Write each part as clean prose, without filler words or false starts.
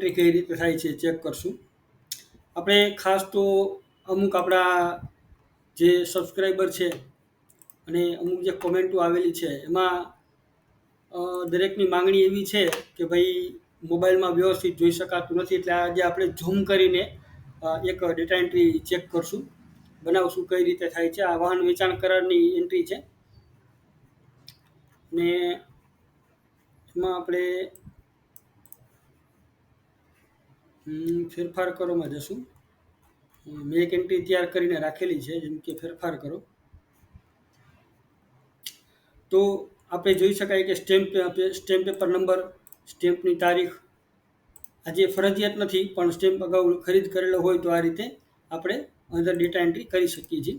Entry કઈ રીતે થાય છે ચેક કરશું. આપણે ખાસ તો અમુક આપણા જે સબસ્ક્રાઈબર છે અને અમુક જે કોમેન્ટો આવેલી છે એમાં દરેકની માંગણી એવી છે કે ભાઈ મોબાઈલમાં વ્યવસ્થિત જોઈ શકાતું નથી, એટલે આજે આપણે ઝૂમ કરીને એક ડેટા એન્ટ્રી ચેક કરશું, બનાવશું કઈ રીતે થાય છે. આ વાહન વેચાણ કરારની એન્ટ્રી છે ને એમાં આપણે ફેરફાર કરોમાં જશું. મેં એક એન્ટ્રી તૈયાર કરીને રાખેલી છે, જેમ કે ફેરફાર કરો. તો આપણે જોઈ શકાય કે સ્ટેમ્પ પેપર નંબર, સ્ટેમ્પની તારીખ આજે ફરજિયાત નથી, પણ સ્ટેમ્પ અગાઉ ખરીદ કરેલો હોય તો આ રીતે આપણે અંદર ડેટા એન્ટ્રી કરી શકીએ છીએ.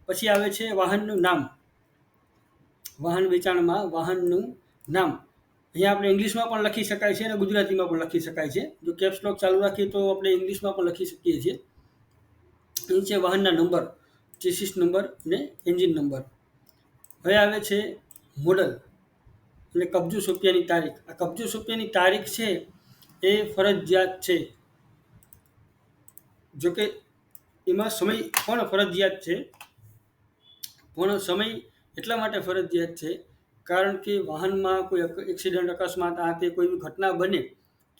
પછી આવે છે વાહનનું નામ. વાહન વેચાણમાં વાહનનું નામ અહીંયા આપણે ઇંગ્લિશમાં પણ લખી શકાય છે અને ગુજરાતીમાં પણ લખી શકાય છે. જો કેપ્સ લોક ચાલુ રાખીએ તો આપણે ઇંગ્લિશમાં પણ લખી શકીએ છીએ. અહીં છે વાહનના નંબર, ચેસિસ નંબર અને એન્જિન નંબર. હવે આવે છે મોડલ અને કબજો સોંપ્યાની તારીખ. આ કબજો સોંપ્યાની તારીખ છે એ ફરજિયાત છે, જોકે એમાં સમય પણ ફરજિયાત છે, પણ સમય એટલા માટે ફરજિયાત છે કારણ કે વાહનમાં કોઈ એક્સિડન્ટ, અકસ્માત, આ તે કોઈ ઘટના બને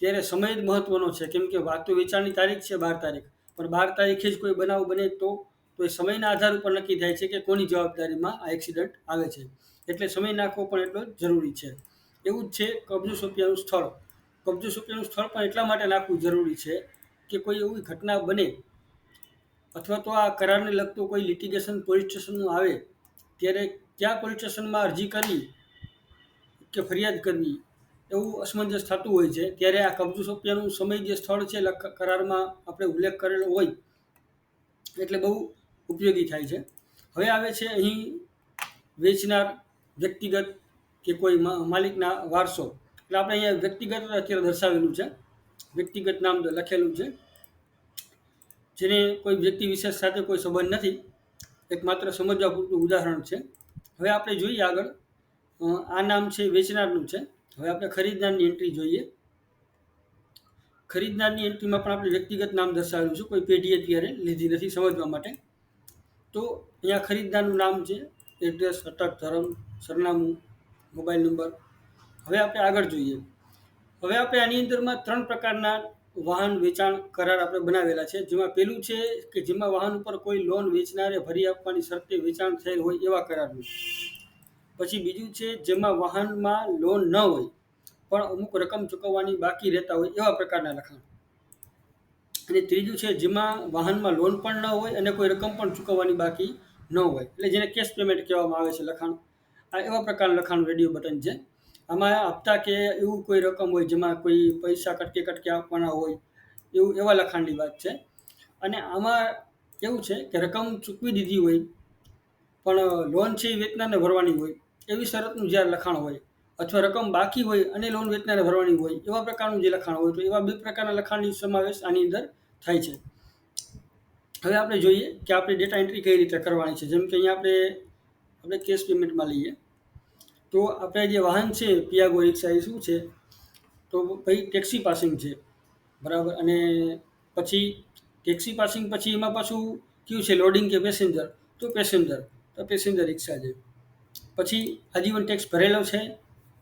ત્યારે સમય જ મહત્વનો છે. કેમ કે વાત તો વેચાણની તારીખ છે 12 તારીખ, પણ 12 તારીખે જ કોઈ બનાવ બને તો એ સમયના આધાર ઉપર નક્કી થાય છે કે કોની જવાબદારીમાં આ એક્સિડન્ટ આવે છે. એટલે સમય નાખવો પણ એટલો જ જરૂરી છે. એવું જ છે કબજો સોંપ્યાનું સ્થળ. કબજો સોંપ્યાનું સ્થળ પણ એટલા માટે નાખવું જરૂરી છે કે કોઈ એવી ઘટના બને અથવા તો આ કરારને લગતું કોઈ લિટિગેશન પોલીસ સ્ટેશનનું આવે ત્યારે ક્યાં પોલીસ સ્ટેશનમાં અરજી કરવી કે ફરિયાદ કરવી એવું અસમંજસ થતું હોય છે. ત્યારે આ કબજો સોંપ્યાનું સમય જે સ્થળ છે કરારમાં આપણે ઉલ્લેખ કરેલો હોય એટલે બહુ ઉપયોગી થાય છે. હવે આવે છે અહીં વેચનાર વ્યક્તિગત કે કોઈ માલિકના વારસો. એટલે આપણે અહીંયા વ્યક્તિગત અત્યારે દર્શાવેલું છે, વ્યક્તિગત નામ લખેલું છે, જેને કોઈ વ્યક્તિ વિશેષ સાથે કોઈ સંબંધ નથી, એક માત્ર સમજવા પૂરતું ઉદાહરણ છે. હવે આપણે જોઈએ આગળ, આ નામ છે વેચનારનું છે. હવે આપણે ખરીદનારની એન્ટ્રી જોઈએ. ખરીદનારની એન્ટ્રીમાં પણ આપણે વ્યક્તિગત નામ દર્શાવેલું છે, કોઈ પેઢી અત્યારે લીધી નથી સમજવા માટે. તો અહીંયા ખરીદનારનું નામ છે, એડ્રેસ, અટક, ધર્મ, સરનામું, મોબાઈલ નંબર. હવે આપણે આગળ જોઈએ. હવે આપણે આની અંદરમાં 3 પ્રકારના વાહન વેચાણ કરાર આપણે બનાવેલા છે, જેમાં પહેલું છે કે જેમાં વાહન ઉપર કોઈ લોન વેચનારે ભરી આપવાની શરતે વેચાણ થયેલ હોય એવા કરારનું. પછી બીજું છે જેમાં વાહનમાં લોન ન હોય પણ અમુક રકમ ચૂકવવાની બાકી રહેતા હોય એવા પ્રકારના લખાણ. અને ત્રીજું છે જેમાં વાહનમાં લોન પણ ન હોય અને કોઈ રકમ પણ ચૂકવવાની બાકી ન હોય, એટલે જેને કેશ પેમેન્ટ કહેવામાં આવે છે લખાણ. આ એવા પ્રકારનું લખાણ રેડિયો બટન છે. આમાં હપ્તા કે એવું કોઈ રકમ હોય જેમાં કોઈ પૈસા કટકે આપવાના હોય એવા લખાણની વાત છે. અને આમાં એવું છે કે રકમ ચૂકવી દીધી હોય પણ લોન છે એ વેચનારને ભરવાની હોય એવી શરતનું જ્યારે લખાણ હોય, અથવા રકમ બાકી હોય અને લોન વેચનારને ભરવાની હોય એવા પ્રકારનું જે લખાણ હોય, તો એવા 2 પ્રકારના લખાણની સમાવેશ આની અંદર થાય છે. હવે આપણે જોઈએ કે આપણે ડેટા એન્ટ્રી કઈ રીતે કરવાની છે. જેમ કે અહીંયા આપણે કેશ પેમેન્ટમાં લઈએ તો આપણે જે વાહન છે પિયાગો રિક્ષા એ શું છે, તો ભાઈ ટેક્સી પાસિંગ છે, બરાબર. અને પછી ટેક્સી પાસિંગ પછી એમાં પાછું કયું છે, લોડિંગ કે પેસેન્જર, તો પેસેન્જર રિક્ષા છે. પછી આજીવન ટેક્સ ભરેલો છે.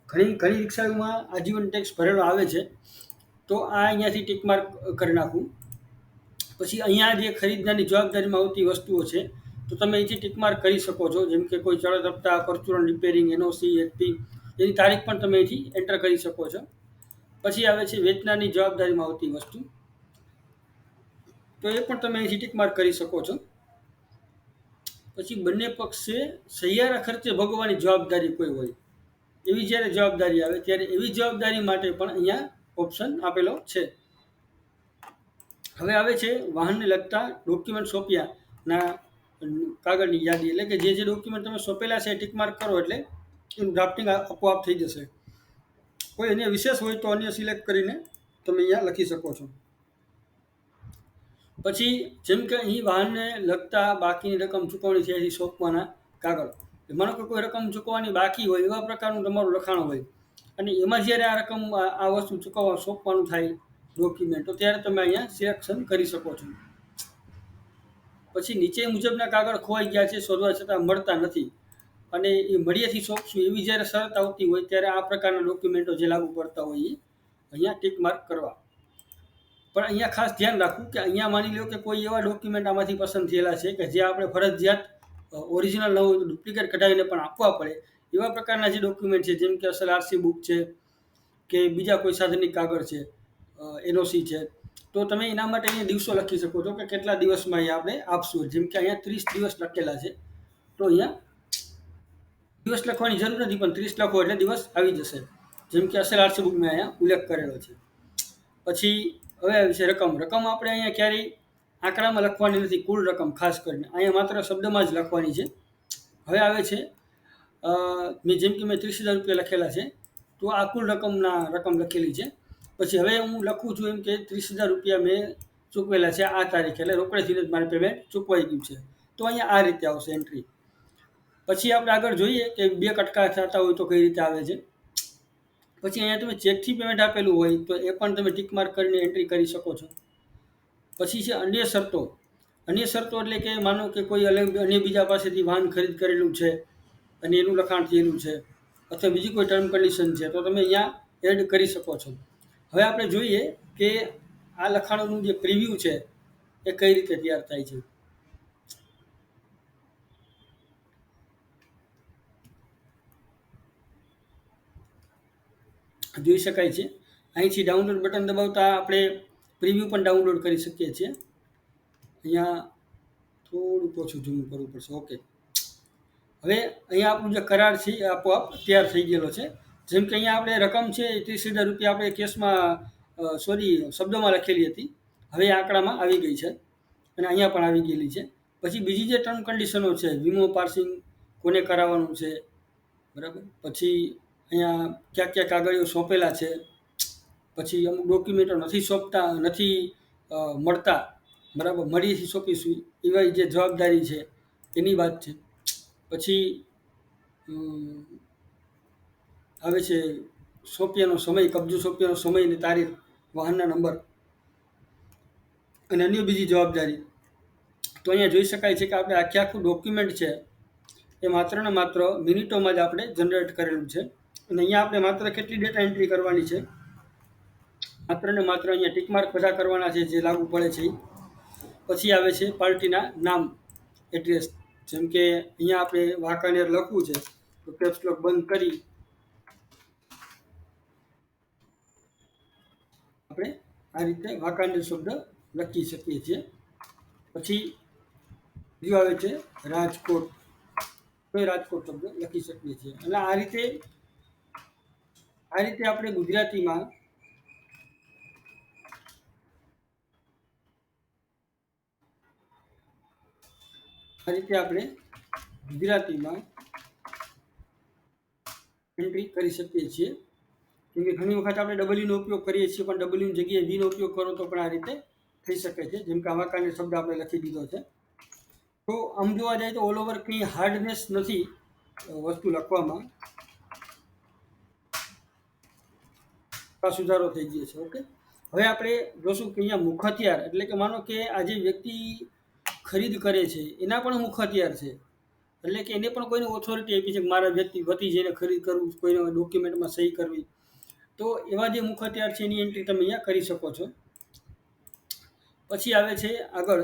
ઘણી રિક્ષાઓમાં આજીવન ટેક્સ ભરેલો આવે છે, તો આ અહીંયાથી ટીક માર્ક કરી નાખું. પછી અહીંયા જે ખરીદનારની જવાબદારીમાં આવતી વસ્તુઓ છે તો તમે અહીંથી ટીક માર્ક કરી શકો છો, જેમ કે કોઈ ચડત હપ્તા, પરચુરણ, રિપેરિંગ, એનઓસી, એફપી, એની તારીખ પણ તમે અહીંથી એન્ટર કરી શકો છો. પછી આવે છે વેચનારની જવાબદારીમાં આવતી વસ્તુ, તો એ પણ તમે અહીંથી ટીક માર્ક કરી શકો છો. પછી બંને પક્ષે સહિયારા ખર્ચે ભોગવવાની જવાબદારી કોઈ હોય એવી જ્યારે જવાબદારી આવે ત્યારે એવી જવાબદારી માટે પણ અહીંયા ઓપ્શન આપેલો છે. હવે આવે છે વાહનને લગતા ડોક્યુમેન્ટ સોંપ્યાના કાગળની યાદી. એટલે કે જે ડોક્યુમેન્ટ તમે સોંપેલા છે ટીક માર્ક કરો એટલે એનું ડ્રાફ્ટિંગ આપોઆપ થઈ જશે. કોઈ અન્ય વિશેષ હોય તો અન્ય સિલેક્ટ કરીને તમે અહીંયા લખી શકો છો. પછી જેમ કે અહીં વાહનને લગતા બાકીની રકમ ચૂકવણી છે એથી સોંપવાના કાગળ. માનો કે કોઈ રકમ ચૂકવવાની બાકી હોય એવા પ્રકારનું તમારું લખાણ હોય અને એમાં જ્યારે આ રકમ આ વસ્તુ સોંપવાનું થાય ડોક્યુમેન્ટો, ત્યારે તમે અહીંયા સિલેક્શન કરી શકો છો. પછી નીચે મુજબના કાગળ ખોવાઈ ગયા છે, શોધવા છતાં મળતા નથી અને એ મળીએથી સોંપશું એવી જ્યારે શરત આવતી હોય ત્યારે આ પ્રકારના ડોક્યુમેન્ટો જે લાગુ પડતા હોય એ અહીંયા ટિક માર્ક કરવા. પણ અહીંયા ખાસ ધ્યાન રાખવું કે અહીંયા માની લો કે કોઈ એવા ડોક્યુમેન્ટ આમાંથી પસંદ થયેલા છે કે જે આપણે ફરજિયાત ઓરિજિનલ ન હોય તો ડુપ્લિકેટ કઢાવીને પણ આપવા પડે એવા પ્રકારના જે ડોક્યુમેન્ટ છે, જેમ કે અસલ આરસી બુક છે કે બીજા કોઈ સાધનિક કાગળ છે, એનઓસી છે, તો તમે એના માટે અહીંયા દિવસો લખી શકો છો કે કેટલા દિવસમાં અહીંયા આપણે આપશું. જેમ કે અહીંયા 30 દિવસ લખેલા છે, તો અહીંયા દિવસ લખવાની જરૂર નથી, પણ 30 લખો એટલે દિવસ આવી જશે, જેમ કે અસલ આરસી બુકમાં અહીંયા ઉલ્લેખ કરેલો છે. પછી હવે આવી છે રકમ. રકમ આપણે અહીંયા ક્યારેય આંકડામાં લખવાની નથી, કુલ રકમ ખાસ કરીને અહીંયા માત્ર શબ્દમાં જ લખવાની છે. હવે આવે છે જેમ કે મેં 30,000 રૂપિયા લખેલા છે, તો આ કુલ રકમ લખેલી છે. પછી હવે હું લખું છું એમ કે 30,000 રૂપિયા મેં ચૂકવેલા છે આ તારીખે, એટલે રોકડેથી જ મારે પેમેન્ટ ચૂકવાઈ ગયું છે, તો અહીંયા આ રીતે આવશે એન્ટ્રી. પછી આપણે આગળ જોઈએ કે 2 કટકા થતા હોય તો કઈ રીતે આવે છે. પછી અહીંયા તમે ચેકથી પેમેન્ટ આપેલું હોય તો એ પણ તમે ટિક માર્ક કરીને એન્ટ્રી કરી શકો છો. પછી છે અન્ય શરતો. અન્ય શરતો એટલે કે માનો કે કોઈ અન્ય બીજા પાસેથી વાહન ખરીદ કરેલું છે અને એનું લખાણ થયેલું છે, અથવા બીજી કોઈ ટર્મ કન્ડિશન છે, તો તમે અહીંયા એડ કરી શકો છો. હવે આપણે જોઈએ કે આ લખાણોનું જે પ્રિવ્યૂ છે એ કઈ રીતે તૈયાર થાય છે. જોઈ શકાય છે અહીંથી ડાઉનલોડ બટન દબાવતા આપણે પ્રિવ્યૂ પણ ડાઉનલોડ કરી શકીએ છીએ. અહીંયા થોડુંક ઓછું ઝૂમ કરવું પડશે. ઓકે, હવે અહીંયા આપણું જે કરાર છે એ આપોઆપ તૈયાર થઈ ગયેલો છે. જેમ કે અહીંયા આપણે રકમ છે 30,000 રૂપિયા આપણે કેસમાં શબ્દોમાં લખેલી હતી, હવે આંકડામાં આવી ગઈ છે અને અહીંયા પણ આવી ગયેલી છે. પછી બીજી જે ટર્મ કન્ડિશનો છે, વીમો પાર્સિંગ કોને કરાવવાનું છે, બરાબર. પછી અહીંયા ક્યાં ક્યાં કાગળિયો સોંપેલા છે, પછી અમુક ડોક્યુમેન્ટો નથી મળતા, બરાબર, મળીથી સોંપીશું એવા જે જવાબદારી છે એની વાત છે. પછી આવે છે સોંપ્યાનો સમય, કબજો સોંપ્યાનો સમય અને તારીખ, વાહનના નંબર અને અન્ય બીજી જવાબદારી. તો અહીંયા જોઈ શકાય છે કે આપણે આખું ડોક્યુમેન્ટ છે એ માત્ર ને માત્ર મિનિટોમાં જ આપણે જનરેટ કરેલું છે. અને અહીંયા આપણે માત્ર કેટલી ડેટા એન્ટ્રી કરવાની છે, માત્ર ને માત્ર અહીંયા ટિક માર્ક બધા કરવાના છે જે લાગુ પડે છે. પછી આવે છે પાર્ટીના નામ, એડ્રેસ. જેમ કે અહીંયા આપણે વાંકાનેર લખવું છે તો કેપ્સ લોક બંધ કરી આપણે આ રીતે વાંકાનેર શબ્દ લખી શકીએ છીએ. પછી બીજું આવે છે રાજકોટ, તો રાજકોટ શબ્દ લખી શકીએ છીએ. એટલે આ રીતે આપણે ગુજરાતીમાં એન્ટ્રી કરી શકીએ છીએ. કેમ કે ઘણી વખત આપણે ડબલ્યુનો ઉપયોગ કરીએ છીએ, પણ ડબલ્યુની જગ્યાએ વીનો ઉપયોગ કરો તો પણ આ રીતે થઈ શકે છે. જેમ કે વાંકાનેર શબ્દ આપણે લખી દીધો છે. તો આમ જોવા જાય તો ઓલ ઓવર કંઈ હાર્ડનેસ નથી વસ્તુ લખવામાં, સુધારો થઈ ગયો છે. ઓકે, હવે આપણે જોશું કે અહીંયા મુખ હથિયાર એટલે કે માનો કે આ જે વ્યક્તિ ખરીદ કરે છે એના પણ મુખ હથિયાર છે, એટલે કે એને પણ કોઈને ઓથોરિટી આપી છે કે મારા વતી જઈને ખરીદ કરવું, કોઈને ડોક્યુમેન્ટમાં સહી કરવી, તો એવા જે મુખ હથિયાર છે એની એન્ટ્રી તમે અહીંયા કરી શકો છો. પછી આવે છે આગળ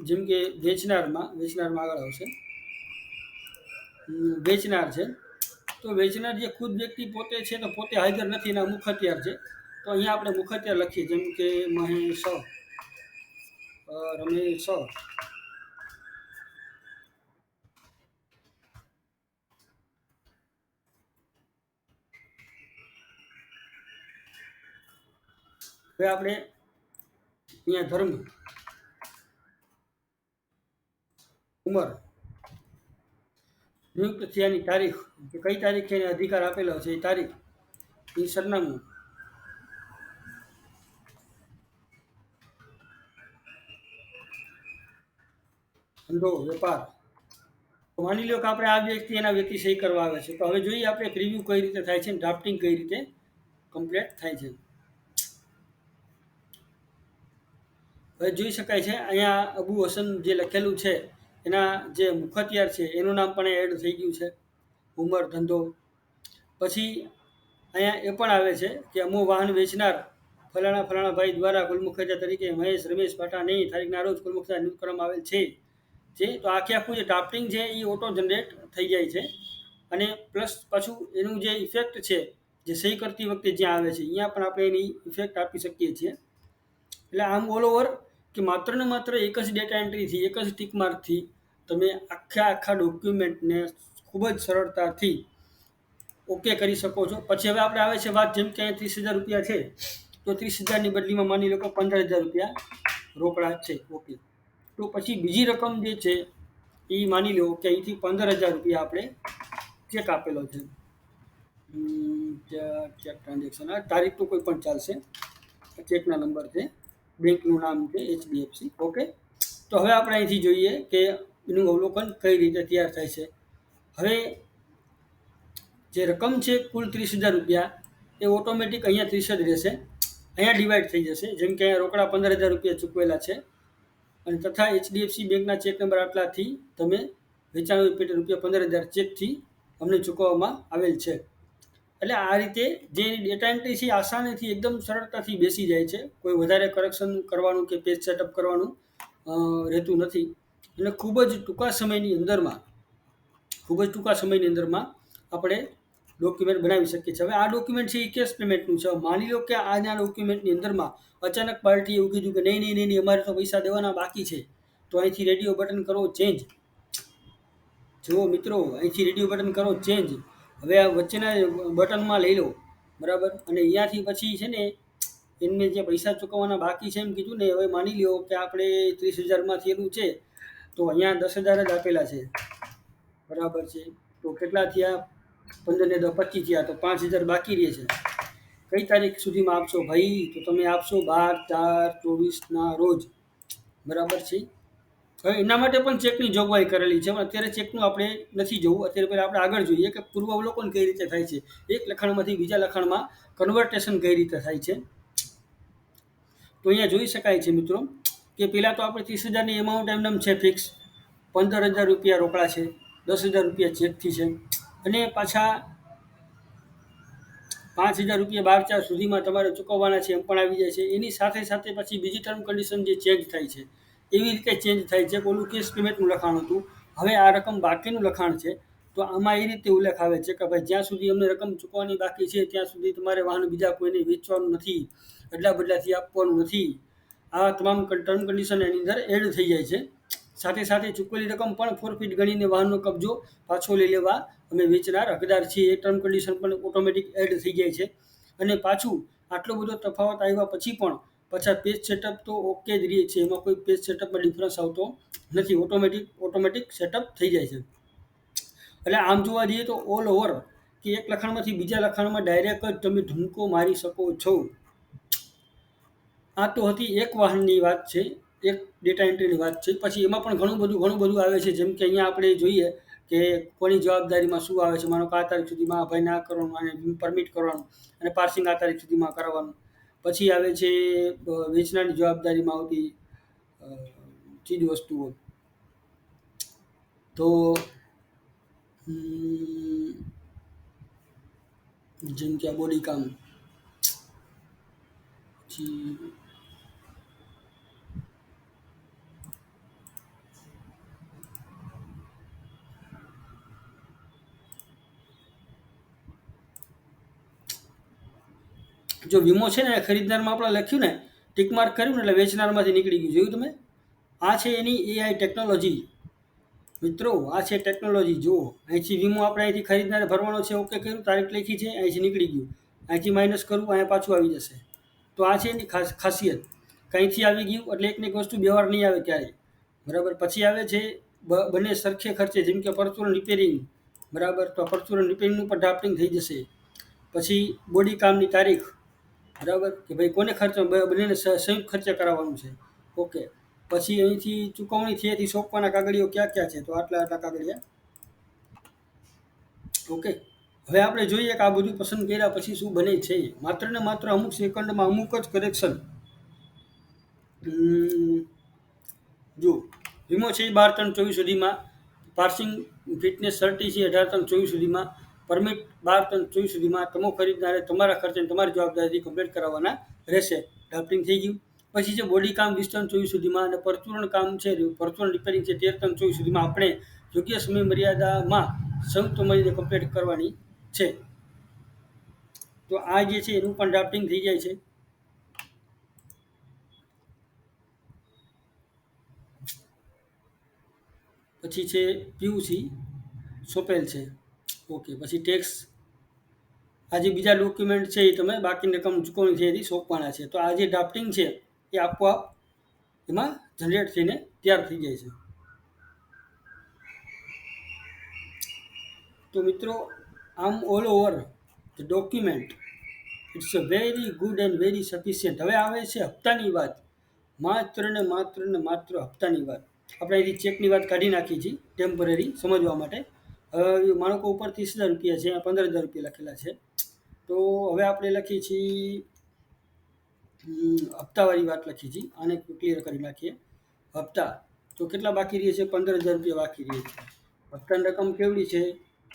જેમ કે વેચનારમાં આગળ આવશે વેચનાર છે. તો વેચનાર જે ખુદ વ્યક્તિ પોતે છે તો પોતે હાજર નથી, એના મુખ હથિયાર છે. તો અહીંયા આપણે મુખ હથિયાર લખીએ, જેમ કે મહેશ રમેશ. હવે આપણે અહીંયા ધર્મ, ઉંમર, નિયુક્ત થયાની તારીખ, કે કઈ તારીખે એને અધિકાર આપેલો છે એ તારીખ, એ સરનામું, ધંધો, વેપાર. તો માની લો કે આપણે આ વ્યક્તિ એના વ્યક્તિ સહી કરવા આવે છે. તો હવે જોઈએ આપણે પ્રિવ્યૂ કઈ રીતે થાય છે, ડ્રાફ્ટિંગ કઈ રીતે કમ્પ્લીટ થાય છે. હવે જોઈ શકાય છે અહીંયા અબુ હસન જે લખેલું છે એના જે મુખત્યાર છે એનું નામ પણ એડ થઈ ગયું છે, ઉંમર, ધંધો. પછી અહીંયા એ પણ આવે છે કે અમુક વાહન વેચનાર ફલાણા ભાઈ દ્વારા કુલ મુખત્યાર તરીકે મહેશ રમેશ પાટાણી તારીખના રોજ કુલ મુખત્યાર નિયુક્ત કરવામાં આવેલ છે. તો આખું જે ડ્રાફ્ટિંગ છે એ ઓટો જનરેટ થઈ જાય છે. અને પ્લસ પાછું એનું જે ઇફેક્ટ છે જે સહી કરતી વખતે જ્યાં આવે છે અહીંયા પણ આપણે એની ઇફેક્ટ આપી શકીએ છીએ. એટલે આમ ઓલ ઓવર કે માત્ર ને માત્ર એક જ ડેટા એન્ટ્રીથી, એક જ ટીક માર્કથી તમે આખા ડોક્યુમેન્ટને ખૂબ જ સરળતાથી ઓકે કરી શકો છો. પછી હવે આપણે આવે છે વાત, જેમ કે 30,000 રૂપિયા છે તો 30,000ની બદલીમાં માની લો કે 15,000 રૂપિયા રોકડા છે. ઓકે, તો પછી બીજી રકમ જે છે એ માની લો કે અહીંથી 15,000 રૂપિયા આપણે ચેક આપેલો છે. ચેક ટ્રાન્ઝેક્શન, તારીખ તો કોઈ પણ ચાલશે, ચેકના નંબર છે, બેંકનું નામ છે HDFC. ઓકે, તો હવે આપણે અહીંથી જોઈએ કે એનું અવલોકન કઈ રીતે તૈયાર થાય છે. હવે જે રકમ છે કુલ 30,000 રૂપિયા એ ઓટોમેટિક અહીંયા 30 જ રહેશે, અહીંયા ડિવાઈડ થઈ જશે. જેમ કે અહીંયા રોકડા 15,000 રૂપિયા ચૂકવેલા છે અને તથા HDFC બેંકના ચેક નંબર આટલાથી તમે વેચાણ પેટે રૂપિયા 15,000 ચેકથી અમને ચૂકવવામાં આવેલ છે. એટલે આ રીતે જે ડેટા એન્ટ્રી છે આસાનીથી એકદમ સરળતાથી બેસી જાય છે. કોઈ વધારે કરેક્શન કરવાનું કે પેજ સેટઅપ કરવાનું રહેતું નથી. અને ખૂબ જ ટૂંકા સમયની અંદરમાં આપણે ડોક્યુમેન્ટ બનાવી શકીએ છીએ. હવે આ ડોક્યુમેન્ટ છે એ કેશ પેમેન્ટનું છે. માની લો કે આજના ડોક્યુમેન્ટની અંદરમાં અચાનક પાર્ટીએ એવું કીધું કે નહીં અમારે તો પૈસા દેવાના બાકી છે, તો અહીંથી રેડિયો બટન કરો ચેન્જ. જુઓ મિત્રો, અહીંથી રેડિયો બટન કરો ચેન્જ. હવે આ વચ્ચેના બટનમાં લઈ લો, બરાબર. અને અહીંયાથી પછી છે ને એમને જે પૈસા ચૂકવવાના બાકી છે એમ કીધું ને, હવે માની લો કે આપણે 30,000માં થયેલું છે તો અહીંયા 10,000 જ આપેલા છે, બરાબર છે. તો કેટલા થયા? 15 ને 10 25 થયા, તો 5,000 બાકી રહે છે. કઈ તારીખ સુધીમાં આપશો ભાઈ? તો તમે આપશો 12/4/24ના રોજ, બરાબર છે. હવે એના માટે પણ ચેકની જોગવાઈ કરેલી છે. અત્યારે ચેકનું આપણે નથી જોવું, અત્યારે પહેલાં આપણે આગળ જોઈએ કે પૂર્વ અવલોકન કઈ રીતે થાય છે, એક લખાણમાંથી બીજા લખાણમાં કન્વર્ટેશન કઈ રીતે થાય છે. તો અહીંયા જોઈ શકાય છે મિત્રો કે પહેલાં તો આપણે 30,000ની એમાઉન્ટ એમને છે ફિક્સ, 15,000 રૂપિયા રોકડા છે, 10,000 રૂપિયા ચેકથી છે, અને પાછા 5,000 રૂપિયા 12/4 સુધીમાં તમારે ચૂકવવાના છે એમ પણ આવી જાય છે. એની સાથે સાથે પછી બીજી ટર્મ કન્ડિશન જે ચેન્જ થાય છે એવી રીતે ચેન્જ થાય છે. ઓલું કેશ પેમેન્ટનું લખાણ હતું, હવે આ રકમ બાકીનું લખાણ છે. તો આમાં એ રીતે ઉલ્લેખ આવે છે કે ભાઈ જ્યાં સુધી અમને રકમ ચૂકવવાની બાકી છે ત્યાં સુધી તમારે વાહન બીજા કોઈને વેચવાનું નથી, અદલા બદલાથી આપવાનું નથી. આ તમામ ટર્મ કન્ડિશન એની અંદર એડ થઈ જાય છે. સાથે સાથે ચૂકવેલી રકમ પણ ફોરફીટ ગણીને વાહનનો કબજો પાછો લઈ લેવા અમે વેચનાર હકદાર છીએ, એ ટર્મ કન્ડિશન પણ ઓટોમેટિક એડ થઈ જાય છે. અને પાછું આટલો બધો તફાવત આવ્યા પછી પણ પાછા પેજ સેટઅપ તો ઓકે જ રહે છે, એમાં કોઈ પેજ સેટઅપમાં ડિફરન્સ આવતો નથી, ઓટોમેટિક સેટઅપ થઈ જાય છે. એટલે આમ જોવા જઈએ તો ઓલ ઓવર કે એક લખાણમાંથી બીજા લખાણમાં ડાયરેક્ટ જ તમે ઢૂંકો મારી શકો છો. આ તો હતી એક વાહનની વાત છે, એક ડેટા એન્ટ્રીની વાત છે. પછી એમાં પણ ઘણું બધું આવે છે. જેમ કે અહીંયા આપણે જોઈએ કે કોની જવાબદારીમાં શું આવે છે. માનો કે આ તારીખ સુધીમાં આ ભાઈને આ કરવાનું, અને પરમિટ કરવાનું, અને પાર્સિંગ આ તારીખ સુધીમાં કરાવવાનું. પછી આવે છે વેચનારની જવાબદારીમાં આવતી ચીજ વસ્તુઓ. તો જેમ કે આ બોડી કામ, પછી જો વીમો છે ને ખરીદદારમાં આપણે લખ્યું ને ટિક માર્ક કર્યું ને એટલે વેચનારમાંથી નીકળી ગયું. જોયું તમે? આ છે એની AI ટેકનોલોજી મિત્રો, આ છે ટેકનોલોજી. જુઓ, અહીંથી વીમો આપણે અહીંથી ખરીદનારે ભરવાનો છે, ઓકે કર્યું, તારીખ લખી છે, અહીંથી નીકળી ગયું. અહીંથી માઇનસ કરવું, અહીંયા પાછું આવી જશે. તો આ છે એની ખાસિયત. કંઈથી આવી ગયું એટલે એકને એક વસ્તુ બે વાર નહીં આવે ક્યારેય, બરાબર. પછી આવે છે બંને સરખે ખર્ચે, જેમ કે પરચુરણ રિપેરિંગ, બરાબર. તો પરચુરણ રિપેરિંગનું પણ ડ્રાફ્ટિંગ થઈ જશે. પછી બોડી કામની તારીખ, બરાબર, કે ભાઈ કોને ખર્ચ, બંનેને સંયુક્ત ખર્ચે કરાવવાનું છે, ઓકે. પછી અહીંથી ચૂકવણી થઈ હતી, સોંપવાના કાગળિયો ક્યાં છે, તો આટલા કાગળિયા, ઓકે. હવે આપણે જોઈએ કે આ બધું પસંદ કર્યા પછી શું બને છે. માત્ર ને માત્ર અમુક સેકન્ડમાં અમુક જ કરેક્શન હમ, જો વીમો છે એ 12/3/24 સુધીમાં, પાર્સિંગ ફિટનેસ સર્ટી છે 18/3/24 સુધીમાં, પરમિટ 12/3/24 સુધીમાં, તમો ખરીદનારે તમારા ખર્ચે અને તમારી જવાબદારીથી કમ્પ્લીટ કરાવવાના રહેશે. ડ્રાફ્ટિંગ થઈ ગયું. પછી છે બોડી કામ 20/3/24 સુધીમાં, અને પરચુરણ કામ છે, પરચુરણ રિપેરિંગ છે 13/3/24 સુધીમાં. આપણે યોગ્ય સમય મર્યાદામાં સંયુક્ત મળીને કમ્પ્લીટ કરવાની છે. તો આ જે છે એનું પણ ડ્રાફ્ટિંગ થઈ જાય છે. પછી છે પીયુસી સોંપેલ છે. ઓકે. પછી ટેક્સ, આ જે બીજા ડોક્યુમેન્ટ છે એ તમે બાકીની રકમ ચૂકવણી છે એથી સોંપવાના છે. તો આ જે ડ્રાફ્ટિંગ છે એ આપોઆપ એમાં જનરેટ થઈને તૈયાર થઈ જાય છે. તો મિત્રો, આમ all over the document it's a very good and very sufficient. હવે આવે છે હપ્તાની વાત. માત્ર હપ્તાની વાત. આપણે અહીંથી ચેકની વાત કાઢી નાખી છે ટેમ્પરરી સમજવા માટે. હવે માણકો ઉપર 30,000 રૂપિયા છે, 15,000 રૂપિયા લખેલા છે. તો હવે આપણે લખીએ છીએ હપ્તાવાળી વાત લખી છે. આને ક્લિયર કરી નાખીએ. હપ્તા તો કેટલા બાકી રહે છે? 15,000 રૂપિયા બાકી રહે છે. હપ્તાની રકમ કેવડી છે?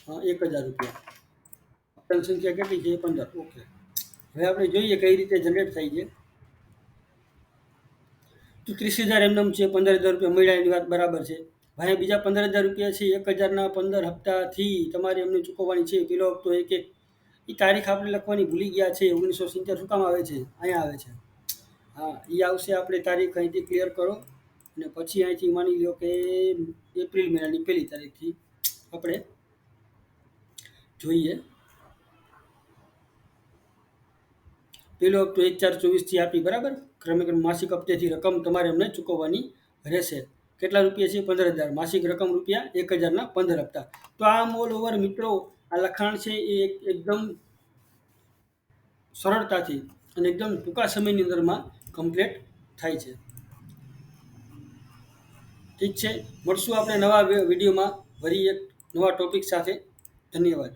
1,000 રૂપિયા. હપ્તાની સંખ્યા કેટલી છે? 15. ઓકે. હવે આપણે જોઈએ કઈ રીતે જનરેટ થાય છે. તો 30,000 એમનેમ છે, 15,000 રૂપિયા મળ્યા એની વાત બરાબર છે. ભાઈ બીજા 15,000 રૂપિયા છે 1,000ના 15 હપ્તાથી તમારે એમને ચૂકવવાની છે. પેલો હપ્તો એક એ તારીખ આપણે લખવાની ભૂલી ગયા છે. 1970 શું કામ આવે છે? અહીંયા આવે છે. હા, એ આવશે. આપણે તારીખ અહીંથી ક્લિયર કરો અને પછી અહીંથી માની લો કે એપ્રિલ મહિનાની 1લી તારીખથી આપણે જોઈએ. પેલો હપ્તો 1/4/24થી આપી, બરાબર. ક્રમે માસિક હપ્તેથી રકમ તમારે એમને ચૂકવવાની રહેશે. કેટલા રૂપિયા છે? 15,000. માસિક રકમ રૂપિયા 1,000ના 15 હપ્તા. તો આમ ઓલ ઓવર મિત્રો આ લખાણ છે એ એકદમ સરળતાથી અને એકદમ ટૂંકા સમયની અંદરમાં કમ્પ્લીટ થાય છે. ઠીક છે, મળશું આપણે નવા વિડીયોમાં ફરી એક નવા ટોપિક સાથે. ધન્યવાદ.